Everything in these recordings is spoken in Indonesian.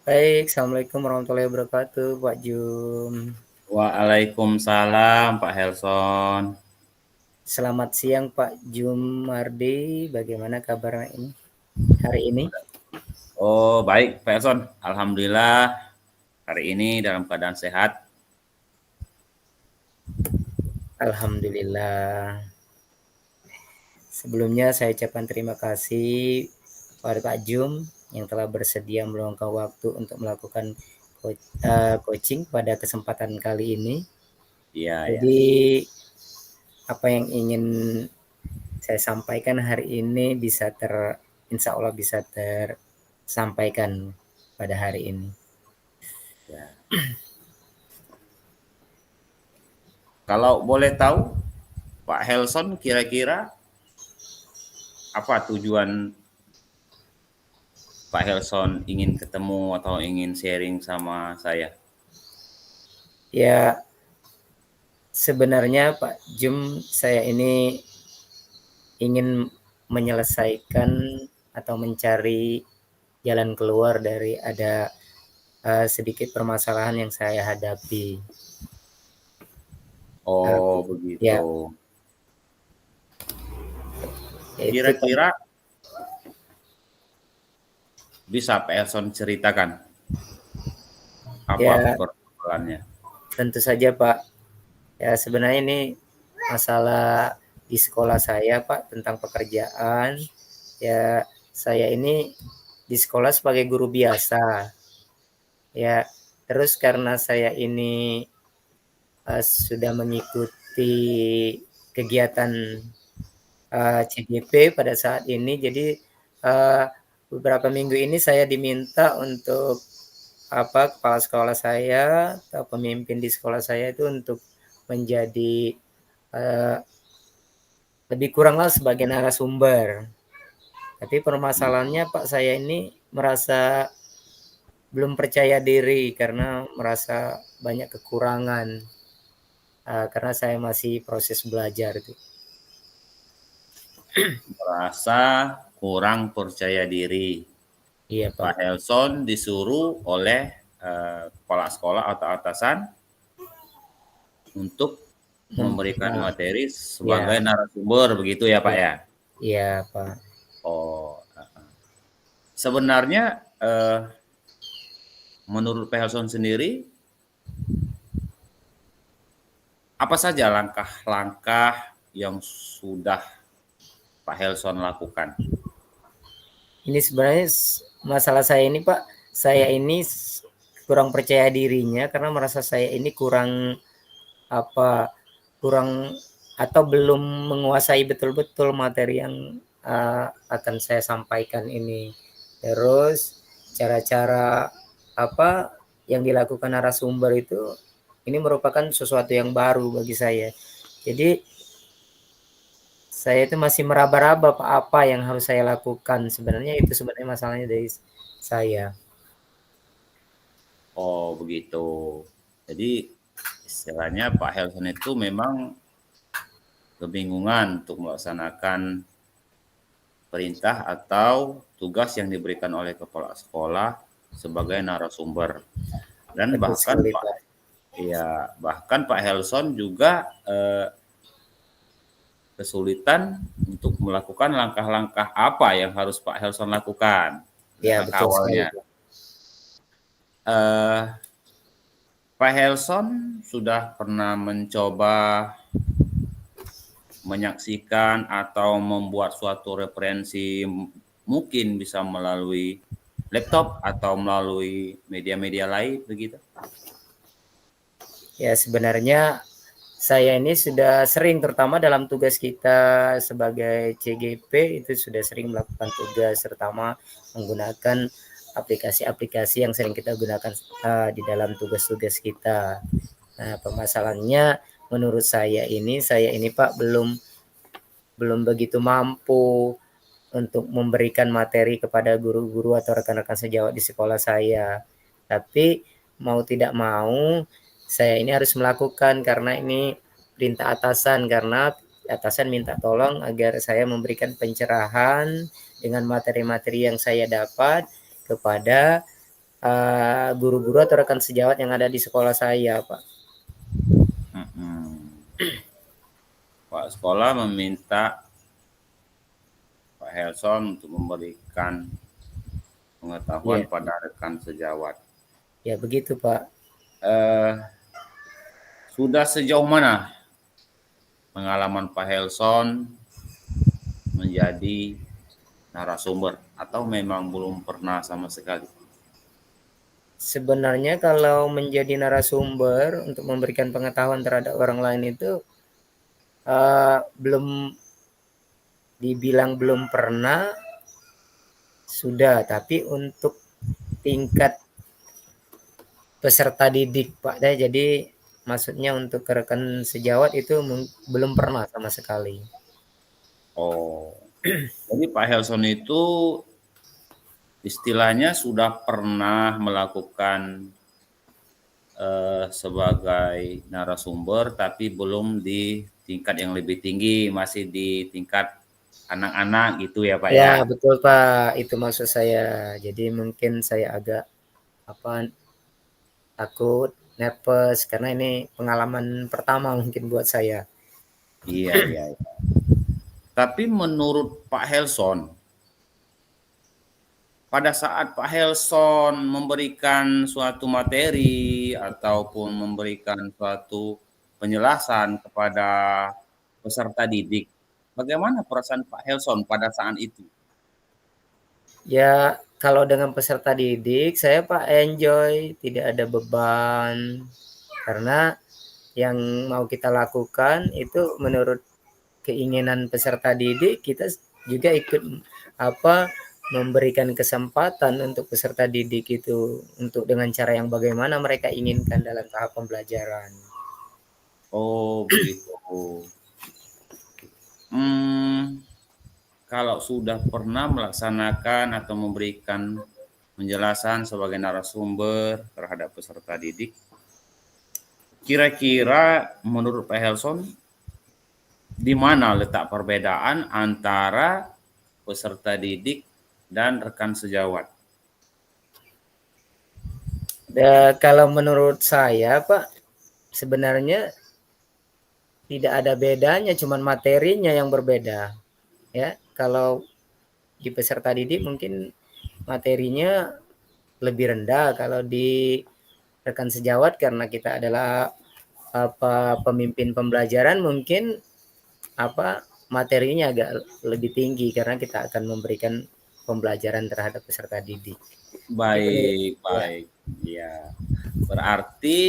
Baik, Assalamualaikum warahmatullahi wabarakatuh, Pak Jum. Waalaikumsalam Pak Helson. Selamat siang, Pak Jumardi. Bagaimana kabarnya ini hari ini? Oh baik Pak Helson, Alhamdulillah hari ini dalam keadaan sehat. Alhamdulillah. Sebelumnya saya ucapkan terima kasih kepada Pak Jum yang telah bersedia meluangkan waktu untuk melakukan coaching pada kesempatan kali ini. Iya ya. Jadi apa yang ingin saya sampaikan hari ini insya Allah bisa tersampaikan pada hari ini. Ya. Kalau boleh tahu Pak Helson kira-kira apa tujuan Pak Helson ingin ketemu atau ingin sharing sama saya? Ya, sebenarnya Pak Jum, saya ini ingin menyelesaikan atau mencari jalan keluar dari ada sedikit permasalahan yang saya hadapi. Oh Ya, begitu. yaitu Pak, Kira-kira bisa Pak Helson ceritakan apa ya persoalannya? tentu saja Pak. Ya sebenarnya ini masalah di sekolah saya Pak tentang pekerjaan. Ya saya ini di sekolah sebagai guru biasa. Ya terus karena saya ini sudah mengikuti kegiatan CGP pada saat ini. Jadi beberapa minggu ini saya diminta untuk kepala sekolah saya atau pemimpin di sekolah saya itu untuk menjadi uh, lebih kuranglah sebagai narasumber. Tapi permasalahannya Pak, saya ini merasa belum percaya diri karena merasa banyak kekurangan karena saya masih proses belajar itu. Merasa kurang percaya diri. Iya Pak Pak. Helson disuruh oleh kepala sekolah atau atasan untuk memberikan Nah, materi ya, sebagai narasumber begitu ya Pak ya, ya? iya Pak. Oh, sebenarnya menurut Pak Helson sendiri apa saja langkah-langkah yang sudah Pak Helson lakukan? Ini sebenarnya masalah saya ini Pak, saya ini kurang percaya dirinya karena merasa saya ini apa kurang atau belum menguasai betul-betul materi yang akan saya sampaikan ini. Terus cara-cara apa yang dilakukan narasumber itu ini merupakan sesuatu yang baru bagi saya. Jadi saya itu masih meraba-raba apa yang harus saya lakukan. Sebenarnya itu sebenarnya masalahnya dari saya. Oh, begitu. Jadi istilahnya Pak Helson itu memang kebingungan untuk melaksanakan perintah atau tugas yang diberikan oleh kepala sekolah sebagai narasumber. Dan Betul bahkan sekali Pak Pak. ya bahkan Pak Helson juga kesulitan untuk melakukan langkah-langkah apa yang harus Pak Helson lakukan. Ya Langkah betul sekali awalnya. Pak. Eh, Pak Helson sudah pernah mencoba menyaksikan atau membuat suatu referensi mungkin bisa melalui laptop atau melalui media-media lain begitu? Ya sebenarnya saya ini sudah sering terutama dalam tugas kita sebagai CGP itu sudah sering melakukan tugas terutama menggunakan aplikasi-aplikasi yang sering kita gunakan di dalam tugas-tugas kita. Nah, permasalahannya menurut saya ini Pak belum begitu mampu untuk memberikan materi kepada guru-guru atau rekan-rekan sejawat di sekolah saya. Tapi mau tidak mau saya ini harus melakukan karena ini perintah atasan karena atasan minta tolong agar saya memberikan pencerahan dengan materi-materi yang saya dapat kepada guru-guru atau rekan sejawat yang ada di sekolah saya, Pak. Pak sekolah meminta Pak Helson untuk memberikan pengetahuan Iya, pada rekan sejawat. ya begitu, Pak. Sudah sejauh mana pengalaman Pak Helson menjadi narasumber atau memang belum pernah sama sekali? Sebenarnya kalau menjadi narasumber untuk memberikan pengetahuan terhadap orang lain itu belum dibilang belum pernah, sudah, tapi untuk tingkat peserta didik, Pak. Jadi maksudnya untuk rekan sejawat itu belum pernah sama sekali. Oh, jadi Pak Helson itu istilahnya sudah pernah melakukan sebagai narasumber, tapi belum di tingkat yang lebih tinggi, masih di tingkat anak-anak gitu ya Pak ya? Ya, betul Pak, itu maksud saya. Jadi mungkin saya agak apa takut, nervous karena ini pengalaman pertama mungkin buat saya. Iya, iya, iya. Tapi menurut Pak Helson, pada saat Pak Helson memberikan suatu materi ataupun memberikan suatu penjelasan kepada peserta didik, bagaimana perasaan Pak Helson pada saat itu? Ya, kalau dengan peserta didik saya Pak enjoy, tidak ada beban. Karena yang mau kita lakukan itu menurut keinginan peserta didik, kita juga ikut apa memberikan kesempatan untuk peserta didik itu untuk dengan cara yang bagaimana mereka inginkan dalam tahap pembelajaran. Oh, begitu. Hmm, kalau sudah pernah melaksanakan atau memberikan penjelasan sebagai narasumber terhadap peserta didik, kira-kira menurut Pak Helson, di mana letak perbedaan antara peserta didik dan rekan sejawat? Kalau menurut saya Pak, sebenarnya tidak ada bedanya, cuman materinya yang berbeda. Ya, kalau di peserta didik mungkin materinya lebih rendah, kalau di rekan sejawat karena kita adalah pemimpin pembelajaran mungkin materinya agak lebih tinggi karena kita akan memberikan pembelajaran terhadap peserta didik. Baik, baik. Ya, berarti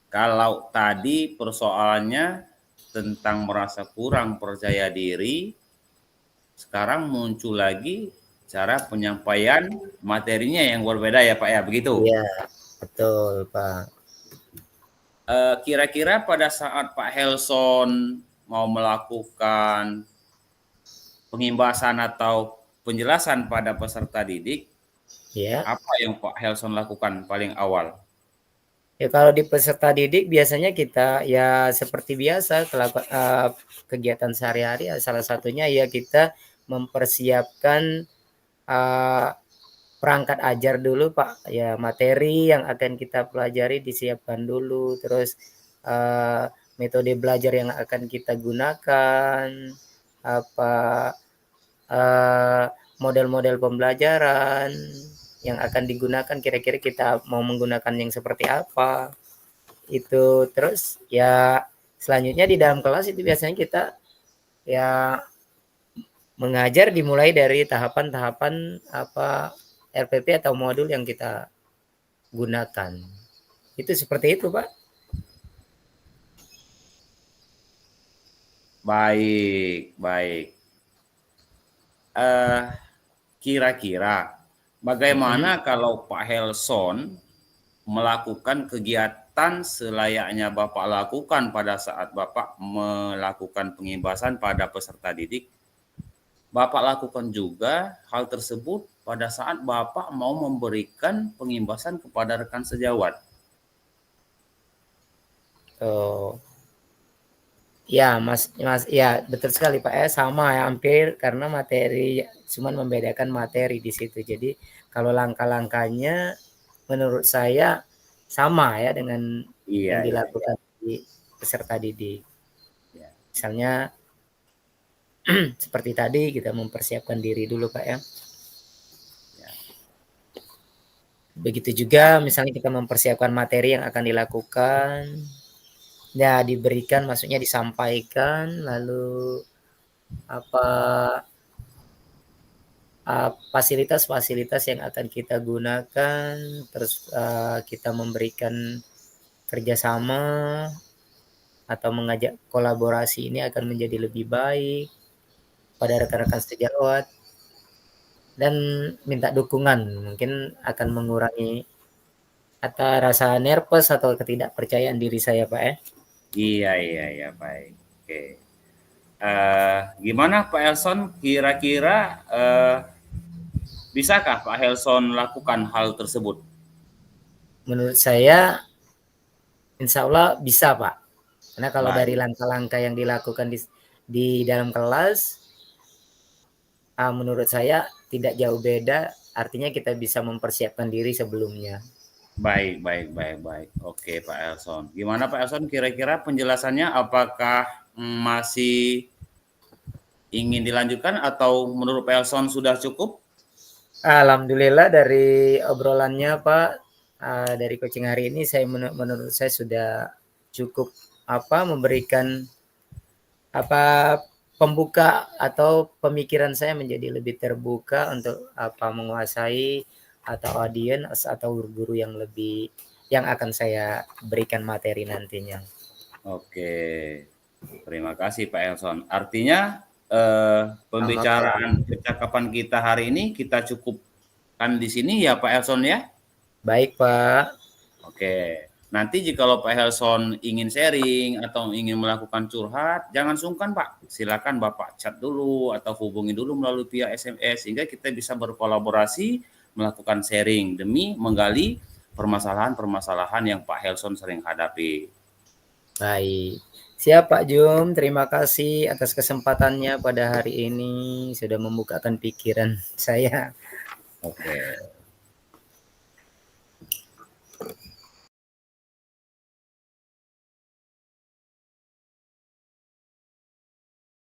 kalau tadi persoalannya tentang merasa kurang percaya diri, sekarang muncul lagi cara penyampaian materinya yang berbeda ya Pak ya, begitu? Iya, betul Pak. Kira-kira pada saat Pak Helson mau melakukan pengimbasan atau penjelasan pada peserta didik, Ya. apa yang Pak Helson lakukan paling awal? Ya kalau di peserta didik biasanya kita ya seperti biasa kegiatan sehari-hari, salah satunya ya kita mempersiapkan perangkat ajar dulu Pak, ya materi yang akan kita pelajari disiapkan dulu, terus metode belajar yang akan kita gunakan, apa model-model pembelajaran yang akan digunakan, kira-kira kita mau menggunakan yang seperti apa. Itu terus ya selanjutnya di dalam kelas itu biasanya kita ya mengajar dimulai dari tahapan-tahapan RPP atau modul yang kita gunakan. Itu seperti itu, Pak. Baik, baik. Kira-kira bagaimana kalau Pak Helson melakukan kegiatan selayaknya Bapak lakukan pada saat Bapak melakukan pengimbasan pada peserta didik? Bapak lakukan juga hal tersebut pada saat Bapak mau memberikan pengimbasan kepada rekan sejawat. Oh. Ya, ya betul sekali Pak ya, sama ya hampir karena materi cuman membedakan materi di situ. Jadi kalau langkah-langkahnya menurut saya sama ya dengan Iya, yang iya, iya. dilakukan di peserta didik. Ya. Misalnya seperti tadi kita mempersiapkan diri dulu Pak ya. Ya. Begitu juga misalnya kita mempersiapkan materi yang akan dilakukan, ya diberikan maksudnya disampaikan lalu apa fasilitas-fasilitas yang akan kita gunakan, terus kita memberikan kerjasama atau mengajak kolaborasi ini akan menjadi lebih baik pada rekan-rekan sejawat dan minta dukungan mungkin akan mengurangi atau rasa nervous atau ketidakpercayaan diri saya Pak ya. Iya, iya, iya, baik. Oke. Gimana Pak Elson, kira-kira bisakah Pak Helson lakukan hal tersebut? Menurut saya insya Allah bisa Pak. Karena kalau dari Baik, langkah-langkah yang dilakukan di dalam kelas, menurut saya tidak jauh beda. Artinya kita bisa mempersiapkan diri sebelumnya. baik, baik, baik, baik. Oke Pak Elson. Gimana Pak Elson, kira-kira penjelasannya apakah masih ingin dilanjutkan atau menurut Pak Elson sudah cukup? Alhamdulillah dari obrolannya Pak, dari coaching hari ini saya menurut saya sudah cukup memberikan pembuka atau pemikiran saya menjadi lebih terbuka untuk menguasai atau audiens atau guru-guru yang akan saya berikan materi nantinya. Oke, terima kasih Pak Elson. Artinya Sama Pak. pembicaraan percakapan kita hari ini kita cukupkan di sini ya Pak Elson ya? Baik Pak. Oke. Nanti jikalau Pak Helson ingin sharing atau ingin melakukan curhat, jangan sungkan Pak. Silakan Bapak chat dulu atau hubungi dulu melalui via SMS sehingga kita bisa berkolaborasi melakukan sharing demi menggali permasalahan-permasalahan yang Pak Helson sering hadapi. Baik. Siap Pak Jum, terima kasih atas kesempatannya pada hari ini sudah membukakan pikiran saya. Oke.